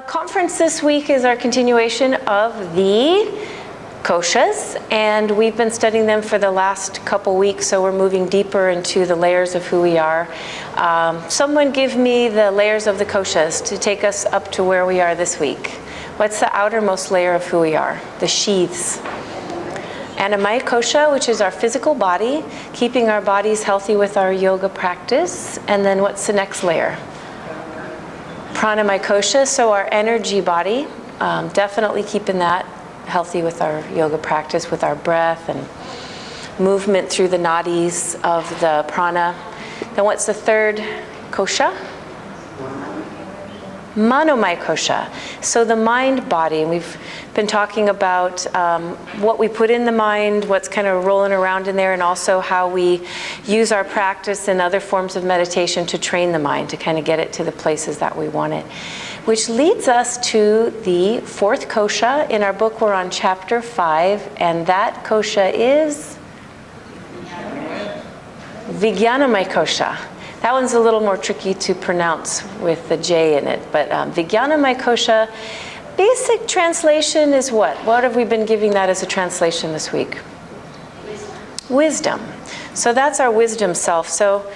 Conference this week is our continuation of the koshas, and we've been studying them for the last couple weeks, so we're moving deeper into the layers of who we are. Someone give me the layers of the koshas to take us up to where we are this week. What's the outermost layer of who we are? The sheaths. Vijnanamaya Kosa, which is our physical body, keeping our bodies healthy with our yoga practice. And then what's the next layer? Pranamaya Kosa, so our energy body, definitely keeping that healthy with our yoga practice, with our breath and movement through the nadis of the prana. Then what's the third kosha? Manomaya Kosa, so the mind body, and we've been talking about what we put in the mind, what's kind of rolling around in there, and also how we use our practice and other forms of meditation to train the mind, to kind of get it to the places that we want it. Which leads us to the fourth kosha. In our book, we're on chapter 5, and that kosha is Vijnanamaya Kosa. That one's a little more tricky to pronounce with the J in it, but Vijnanamaya Kosa, basic translation is what? What have we been giving that as a translation this week? Wisdom. So that's our wisdom self. So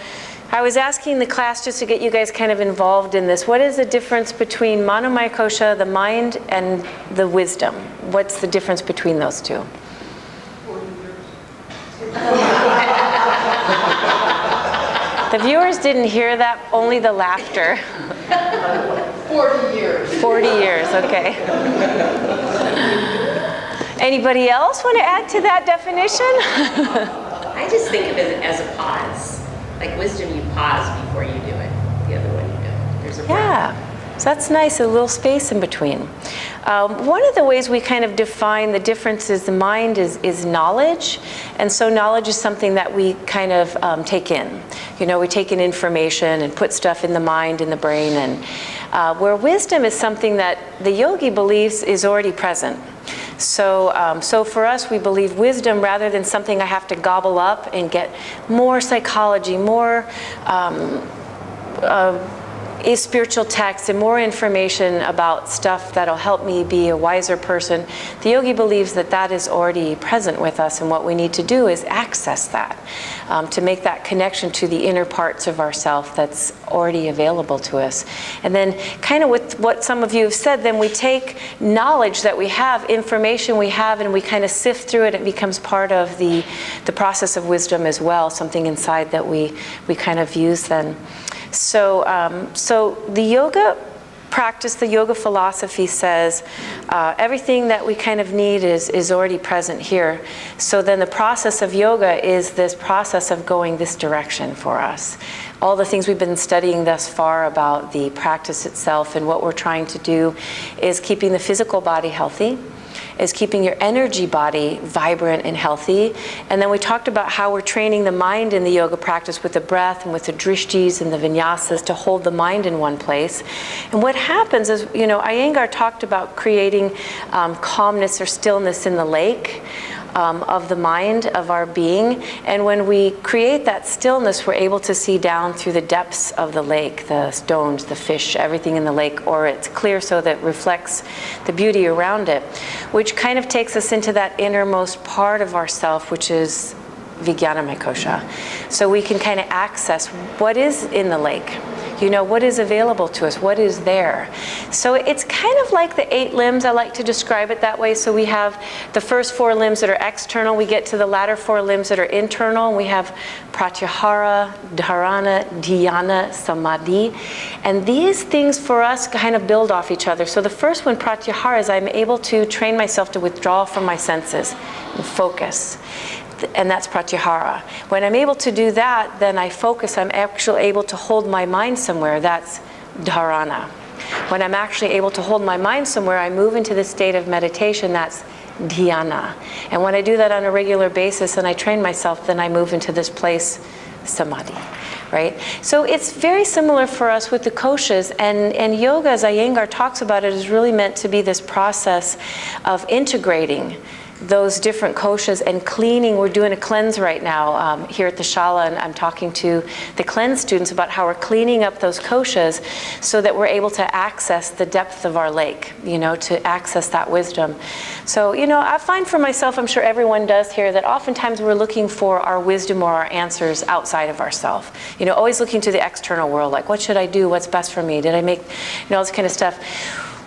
I was asking the class, just to get you guys kind of involved in this, what is the difference between Manomaya Kosa, the mind, and the wisdom? What's the difference between those two? The viewers didn't hear that, only the laughter. 40 years. 40 years, okay. Anybody else want to add to that definition? I just think of it as a pause. Like wisdom, you pause before you do it. The other one, you do. There's a breath. Yeah, so that's nice, a little space in between. One of the ways we kind of define the difference is the mind is knowledge, and so knowledge is something that we kind of take in. You know, we take in information and put stuff in the mind, in the brain, and where wisdom is something that the yogi believes is already present. So, so for us, we believe wisdom, rather than something I have to gobble up and get more psychology, more is spiritual text and more information about stuff that'll help me be a wiser person. The yogi believes that that is already present with us, and what we need to do is access that, to make that connection to the inner parts of ourself that's already available to us. And then kind of with what some of you have said, then we take knowledge that we have, information we have, and we kind of sift through it. It becomes part of the process of wisdom as well, something inside that we kind of use then. So, so the yoga practice, the yoga philosophy says everything that we kind of need is already present here. So then the process of yoga is this process of going this direction for us. All the things we've been studying thus far about the practice itself, and what we're trying to do is keeping the physical body healthy, is keeping your energy body vibrant and healthy. And then we talked about how we're training the mind in the yoga practice with the breath and with the drishtis and the vinyasas to hold the mind in one place. And what happens is, you know, Iyengar talked about creating calmness or stillness in the lake of the mind, of our being. And when we create that stillness, we're able to see down through the depths of the lake, the stones, the fish, everything in the lake, or it's clear so that it reflects the beauty around it, which kind of takes us into that innermost part of ourself, which is Vijnanamaya Kosa. So we can kind of access what is in the lake. You know, what is available to us, what is there. So it's kind of like the 8 limbs, I like to describe it that way. So we have the first 4 limbs that are external, we get to the latter 4 limbs that are internal, and we have pratyahara, dharana, dhyana, samadhi. And these things for us kind of build off each other. So the first one, pratyahara, is I'm able to train myself to withdraw from my senses and focus. And that's pratyahara. When I'm able to do that, then I focus. I'm actually able to hold my mind somewhere. That's dharana. When I'm actually able to hold my mind somewhere, I move into the state of meditation. That's dhyana. And when I do that on a regular basis and I train myself, then I move into this place, samadhi. Right? So it's very similar for us with the koshas, and yoga, as Iyengar talks about it, is really meant to be this process of integrating those different koshas and cleaning. We're doing a cleanse right now here at the Shala, and I'm talking to the cleanse students about how we're cleaning up those koshas so that we're able to access the depth of our lake, you know, to access that wisdom. So, you know, I find for myself, I'm sure everyone does here, that oftentimes we're looking for our wisdom or our answers outside of ourselves. You know, always looking to the external world, like, what should I do? What's best for me? Did I make, you know, all this kind of stuff.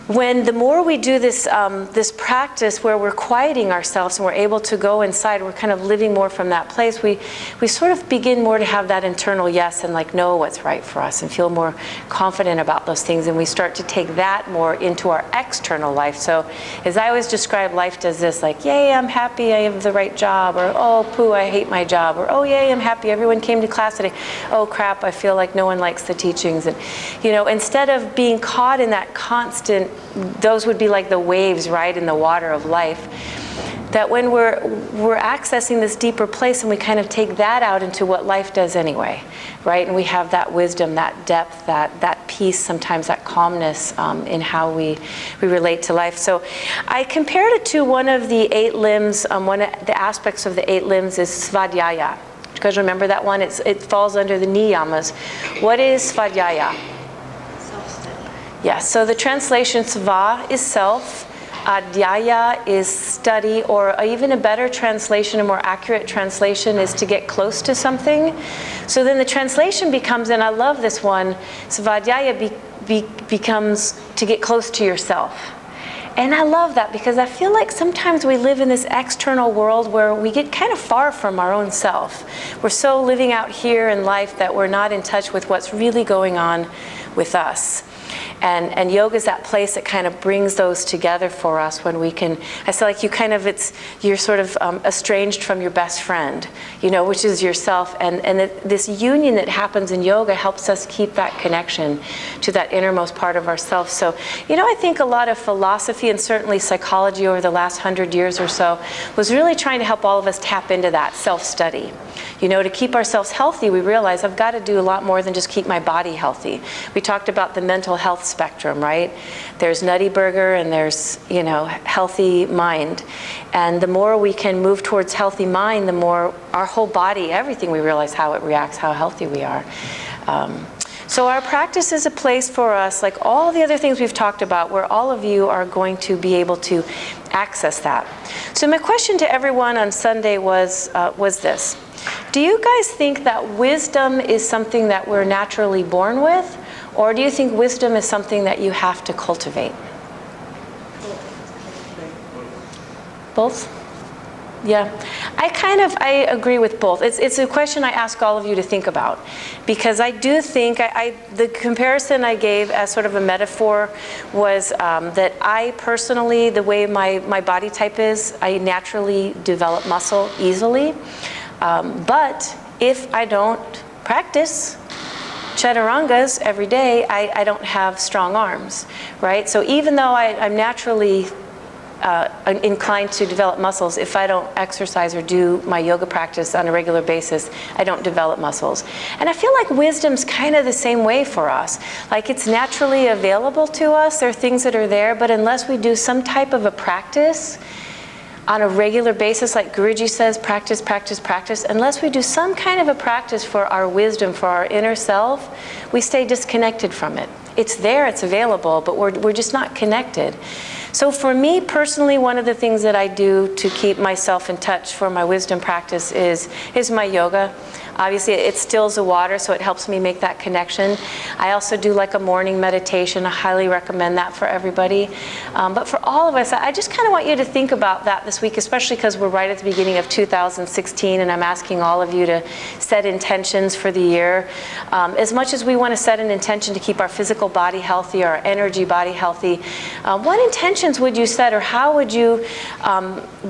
When the more we do this, this practice where we're quieting ourselves and we're able to go inside, we're kind of living more from that place, we sort of begin more to have that internal yes and like know what's right for us and feel more confident about those things, and we start to take that more into our external life. So as I always describe life as this, like, yay, I'm happy I have the right job, or oh, poo, I hate my job, or oh, yay, I'm happy everyone came to class today, oh crap, I feel like no one likes the teachings. And, you know, instead of being caught in that constant, those would be like the waves, right, in the water of life, that when we're accessing this deeper place and we kind of take that out into what life does anyway, right, and we have that wisdom, that depth, that peace, sometimes that calmness in how we relate to life. So I compared it to one of the 8 limbs. One of the aspects of the 8 limbs is svadhyaya. You guys remember that one? It falls under the niyamas. What is svadhyaya? Yes, so the translation sva is self, adhyaya is study, or even a better translation, a more accurate translation is to get close to something. So then the translation becomes, and I love this one, svadhyaya becomes to get close to yourself. And I love that because I feel like sometimes we live in this external world where we get kind of far from our own self. We're so living out here in life that we're not in touch with what's really going on with us. And yoga is that place that kind of brings those together for us when we can, I feel like you kind of, you're sort of estranged from your best friend, you know, which is yourself. And this union that happens in yoga helps us keep that connection to that innermost part of ourselves. So, you know, I think a lot of philosophy and certainly psychology over the last 100 years or so was really trying to help all of us tap into that self-study. You know, to keep ourselves healthy, we realize I've got to do a lot more than just keep my body healthy. We talked about the mental health spectrum, right? There's nutty burger and there's, you know, healthy mind. And the more we can move towards healthy mind, the more our whole body, everything, we realize how it reacts, how healthy we are. So our practice is a place for us, like all the other things we've talked about, where all of you are going to be able to access that. So my question to everyone on Sunday was this. Do you guys think that wisdom is something that we're naturally born with, or do you think wisdom is something that you have to cultivate? Both? Yeah, I agree with both. It's a question I ask all of you to think about, because I do think, the comparison I gave as sort of a metaphor was that I personally, the way my body type is, I naturally develop muscle easily. But if I don't practice chaturangas every day, I don't have strong arms, right? So even though I'm naturally inclined to develop muscles, if I don't exercise or do my yoga practice on a regular basis, I don't develop muscles. And I feel like wisdom's kind of the same way for us. Like it's naturally available to us. There are things that are there, but unless we do some type of a practice on a regular basis, like Guruji says, practice, practice, practice, unless we do some kind of a practice for our wisdom, for our inner self, we stay disconnected from it. It's there, it's available, but we're just not connected. So for me personally, one of the things that I do to keep myself in touch for my wisdom practice is my yoga. Obviously, it stills the water, so it helps me make that connection. I also do like a morning meditation. I highly recommend that for everybody. But for all of us, I just kind of want you to think about that this week, especially because we're right at the beginning of 2016, and I'm asking all of you to set intentions for the year. As much as we want to set an intention to keep our physical body healthy, our energy body healthy, what intentions would you set, or how would you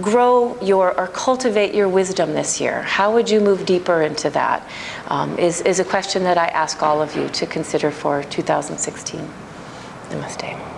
grow or cultivate your wisdom this year? How would you move deeper into that? Is a question that I ask all of you to consider for 2016. Namaste.